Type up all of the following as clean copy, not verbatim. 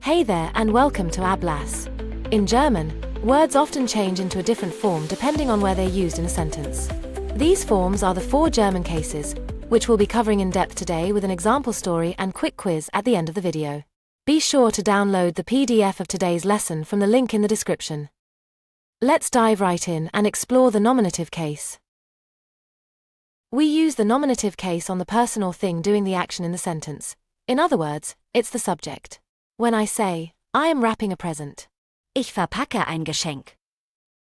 Hey there and welcome to Ablas. In German, words often change into a different form depending on where they're used in a sentence. These forms are the 4 German cases, which we'll be covering in depth today with an example story and quick quiz at the end of the video. Be sure to download the PDF of today's lesson from the link in the description. Let's dive right in and explore the nominative case. We use the nominative case on the person or thing doing the action in the sentence. In other words, it's the subject. When I say, I am wrapping a present, Ich verpacke ein Geschenk.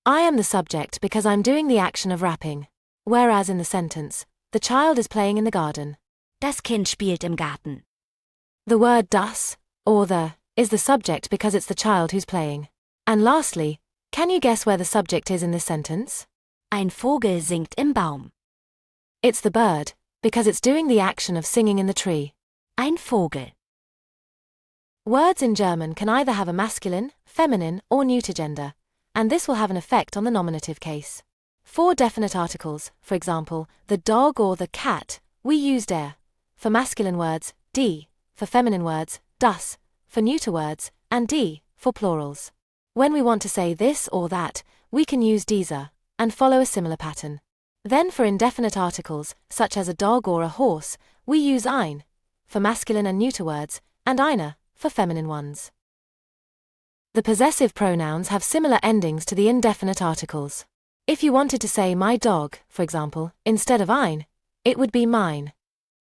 I am the subject because I'm doing the action of wrapping. Whereas in the sentence, the child is playing in the garden. Das Kind spielt im Garten. The word das, or the, is the subject because it's the child who's playing. And lastly, can you guess where the subject is in this sentence? Ein Vogel singt im Baum. It's the bird, because it's doing the action of singing in the tree. Ein Vogel. Words in German can either have a masculine, feminine, or neuter gender, and this will have an effect on the nominative case. For definite articles, for example, the dog or the cat, we use der. For masculine words, die. For feminine words, das. For neuter words, and die, for plurals. When we want to say this or that, we can use dieser, and follow a similar pattern. Then for indefinite articles, such as a dog or a horse, we use ein. For masculine and neuter words, and eine, for feminine ones. The possessive pronouns have similar endings to the indefinite articles. If you wanted to say my dog, for example, instead of ein, it would be mine.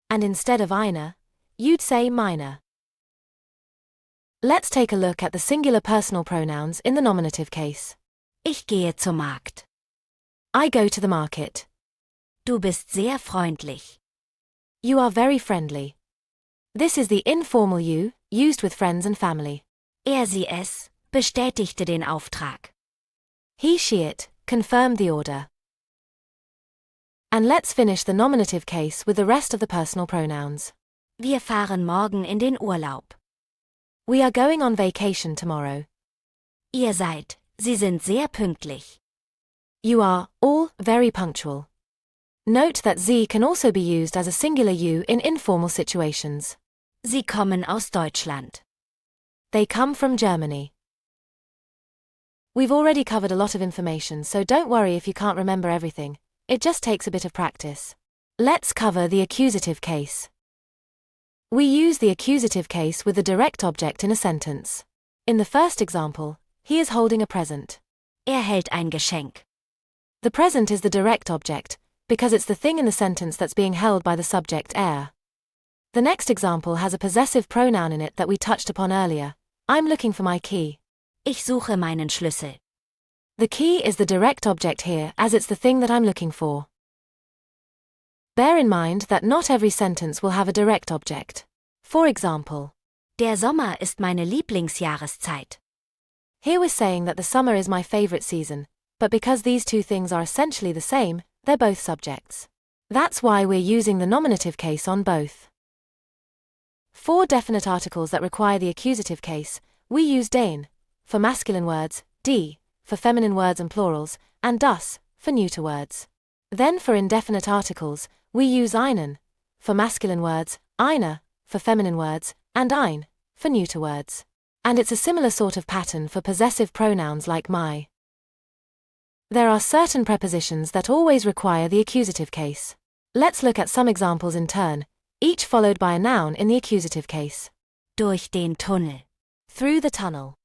And instead of eine, you'd say meine. Let's take a look at the singular personal pronouns in the nominative case. Ich gehe zum Markt. I go to the market. Du bist sehr freundlich. You are very friendly. This is the informal you, used with friends and family. Sie es bestätigte den Auftrag. He she it confirmed the order. And let's finish the nominative case with the rest of the personal pronouns. Wir fahren morgen in den Urlaub. We are going on vacation tomorrow. Ihr seid, Sie sind sehr pünktlich. You are, all, very punctual. Note that Sie can also be used as a singular you in informal situations. Sie kommen aus Deutschland. They come from Germany. We've already covered a lot of information, so don't worry if you can't remember everything. It just takes a bit of practice. Let's cover the accusative case. We use the accusative case with the direct object in a sentence. In the first example, he is holding a present. Hält ein Geschenk. The present is the direct object, because it's the thing in the sentence that's being held by the subject The next example has a possessive pronoun in it that we touched upon earlier. I'm looking for my key. Ich suche meinen Schlüssel. The key is the direct object here as it's the thing that I'm looking for. Bear in mind that not every sentence will have a direct object. For example, Der Sommer ist meine Lieblingsjahreszeit. Here we're saying that the summer is my favorite season, but because these two things are essentially the same, they're both subjects. That's why we're using the nominative case on both. For definite articles that require the accusative case, we use den. For masculine words, die. For feminine words and plurals, and das, for neuter words. Then for indefinite articles, we use einen. For masculine words, eine. For feminine words, and ein. For neuter words. And it's a similar sort of pattern for possessive pronouns like my. There are certain prepositions that always require the accusative case. Let's look at some examples in turn, each followed by a noun in the accusative case. Durch den Tunnel. Through the tunnel.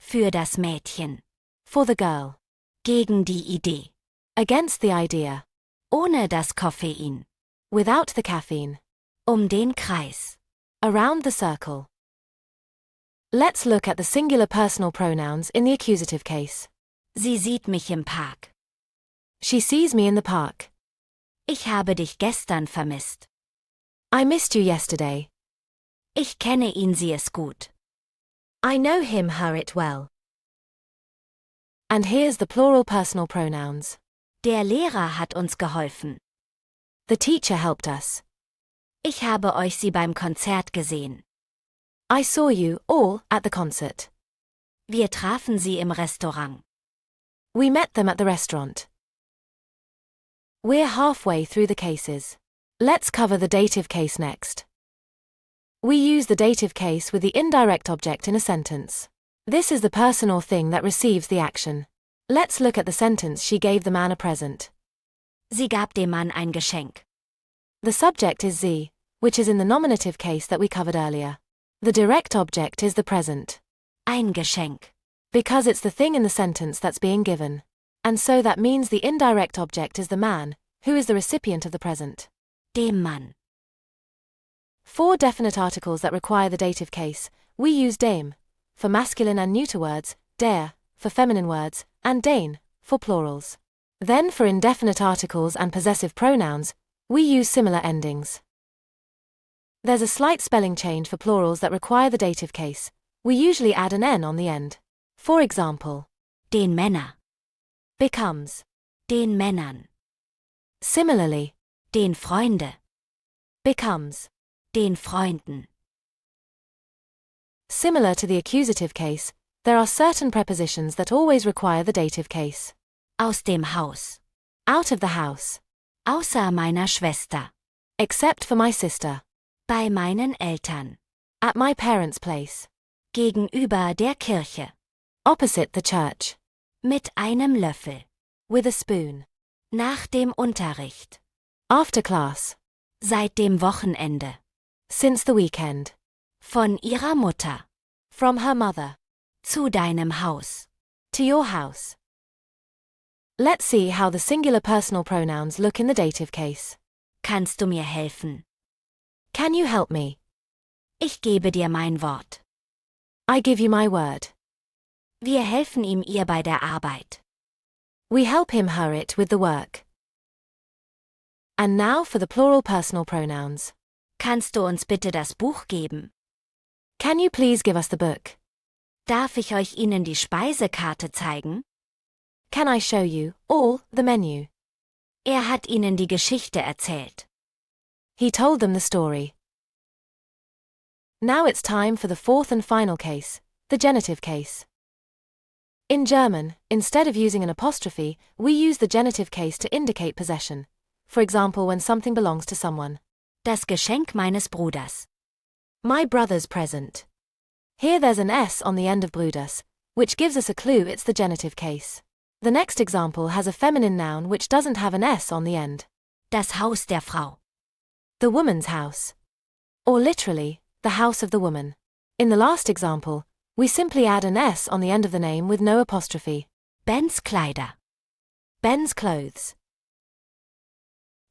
Für das Mädchen. For the girl. Gegen die Idee. Against the idea. Ohne das Koffein. Without the caffeine. Den Kreis. Around the circle. Let's look at the singular personal pronouns in the accusative case. Sie sieht mich im Park. She sees me in the park. Ich habe dich gestern vermisst. I missed you yesterday. Ich kenne ihn sie es gut. I know him her it well. And here's the plural personal pronouns. Der Lehrer hat uns geholfen. The teacher helped us. Ich habe euch sie beim Konzert gesehen. I saw you, all, at the concert. Wir trafen sie im Restaurant. We met them at the restaurant. We're halfway through the cases. Let's cover the dative case next. We use the dative case with the indirect object in a sentence. This is the person or thing that receives the action. Let's look at the sentence, she gave the man a present. Sie gab dem Mann ein Geschenk. The subject is sie, which is in the nominative case that we covered earlier. The direct object is the present. Ein Geschenk. Because it's the thing in the sentence that's being given. And so that means the indirect object is the man, who is the recipient of the present. Dem Mann. For definite articles that require the dative case, we use dem, for masculine and neuter words, der, for feminine words, and den, for plurals. Then for indefinite articles and possessive pronouns, we use similar endings. There's a slight spelling change for plurals that require the dative case. We usually add an n on the end. For example, Den Männer. becomes. Den Männern. Similarly, Den Freunde. becomes. Den Freunden. Similar to the accusative case, there are certain prepositions that always require the dative case. Aus dem Haus. Out of the house. Außer meiner Schwester. Except for my sister. Bei meinen Eltern. At my parents' place. Gegenüber der Kirche. Opposite the church. Mit einem Löffel. With a spoon. Nach dem Unterricht. After class. Seit dem Wochenende. Since the weekend. Von ihrer Mutter. From her mother. Zu deinem Haus. To your house. Let's see how the singular personal pronouns look in the dative case. Kannst du mir helfen? Can you help me? Ich gebe dir mein Wort. I give you my word. Wir helfen ihm ihr bei der Arbeit. We help him her it with the work. And now for the plural personal pronouns. Kannst du uns bitte das Buch geben? Can you please give us the book? Darf ich euch Ihnen die Speisekarte zeigen? Can I show you, all, the menu? Hat ihnen die Geschichte erzählt. He told them the story. Now it's time for the fourth and final case, the genitive case. In German, instead of using an apostrophe, we use the genitive case to indicate possession. For example, when something belongs to someone. Das Geschenk meines Bruders. My brother's present. Here there's an S on the end of Bruders, which gives us a clue it's the genitive case. The next example has a feminine noun which doesn't have an S on the end. Das Haus der Frau. The woman's house. Or literally, the house of the woman. In the last example, we simply add an S on the end of the name with no apostrophe. Bens Kleider. Ben's clothes.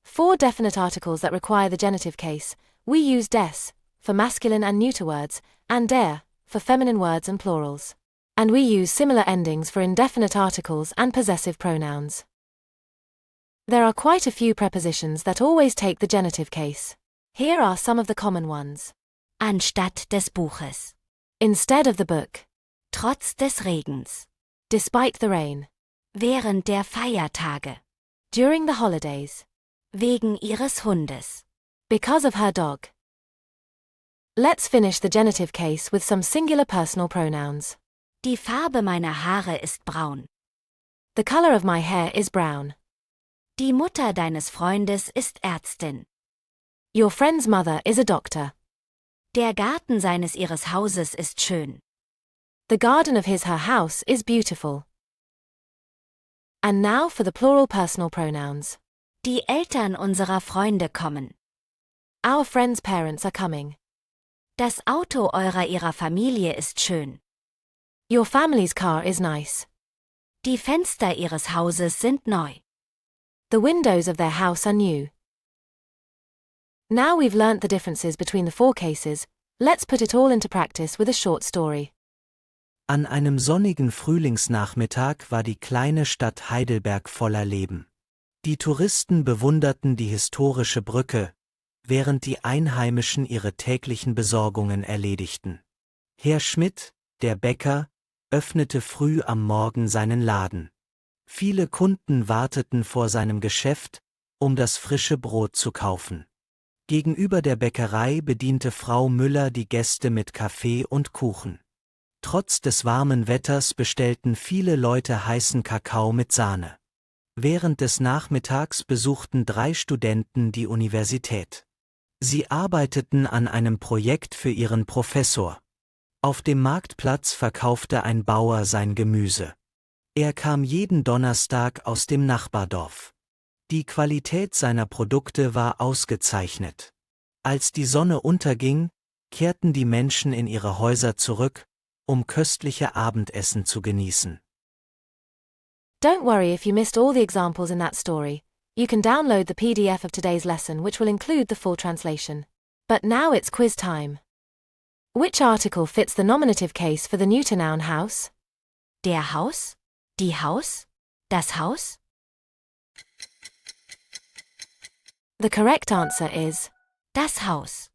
For definite articles that require the genitive case, we use des, for masculine and neuter words, and der, for feminine words and plurals. And we use similar endings for indefinite articles and possessive pronouns. There are quite a few prepositions that always take the genitive case. Here are some of the common ones. Anstatt des Buches. Instead of the book. Trotz des Regens. Despite the rain. Während der Feiertage. During the holidays. Wegen ihres Hundes. Because of her dog. Let's finish the genitive case with some singular personal pronouns. Die Farbe meiner Haare ist braun. The color of my hair is brown. Die Mutter deines Freundes ist Ärztin. Your friend's mother is a doctor. Der Garten ihres Hauses ist schön. The garden of her house is beautiful. And now for the plural personal pronouns. Die Eltern unserer Freunde kommen. Our friend's parents are coming. Das Auto ihrer Familie ist schön. Your family's car is nice. Die Fenster ihres Hauses sind neu. The windows of their house are new. Now we've learnt the differences between the four cases, let's put it all into practice with a short story. An einem sonnigen Frühlingsnachmittag war die kleine Stadt Heidelberg voller Leben. Die Touristen bewunderten die historische Brücke, während die Einheimischen ihre täglichen Besorgungen erledigten. Herr Schmidt, der Bäcker, öffnete früh am Morgen seinen Laden. Viele Kunden warteten vor seinem Geschäft, um das frische Brot zu kaufen. Gegenüber der Bäckerei bediente Frau Müller die Gäste mit Kaffee und Kuchen. Trotz des warmen Wetters bestellten viele Leute heißen Kakao mit Sahne. Während des Nachmittags besuchten 3 Studenten die Universität. Sie arbeiteten an einem Projekt für ihren Professor. Auf dem Marktplatz verkaufte ein Bauer sein Gemüse. Er kam jeden Donnerstag aus dem Nachbardorf. Die Qualität seiner Produkte war ausgezeichnet. Als die Sonne unterging, kehrten die Menschen in ihre Häuser zurück, um köstliche Abendessen zu genießen. Don't worry if you missed all the examples in that story. You can download the PDF of today's lesson, which will include the full translation. But now it's quiz time. Which article fits the nominative case for the neuter noun house? Der Haus? Die Haus? Das Haus? The correct answer is Das Haus.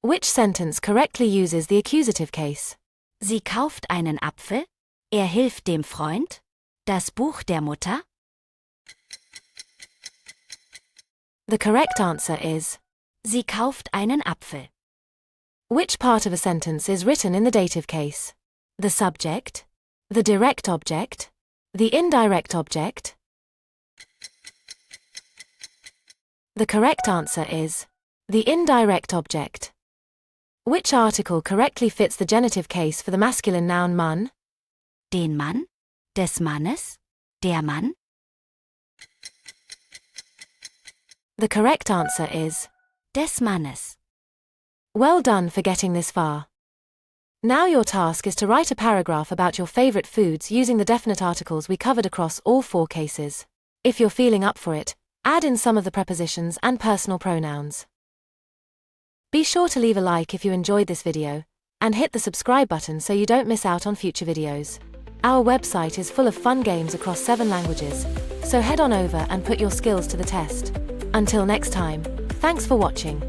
which sentence correctly uses the accusative case? Sie kauft einen Apfel? Er hilft dem Freund? Das Buch der Mutter? The correct answer is Sie kauft einen Apfel. which part of a sentence is written in the dative case? The subject, the direct object, the indirect object? The correct answer is the indirect object. Which article correctly fits the genitive case for the masculine noun Mann? Den Mann? Des Mannes? Der Mann? The correct answer is Des Mannes. well done for getting this far. Now your task is to write a paragraph about your favorite foods using the definite articles we covered across all 4 cases. If you're feeling up for it, add in some of the prepositions and personal pronouns. Be sure to leave a like if you enjoyed this video, and hit the subscribe button so you don't miss out on future videos. Our website is full of fun games across 7 languages, so head on over and put your skills to the test. Until next time, thanks for watching.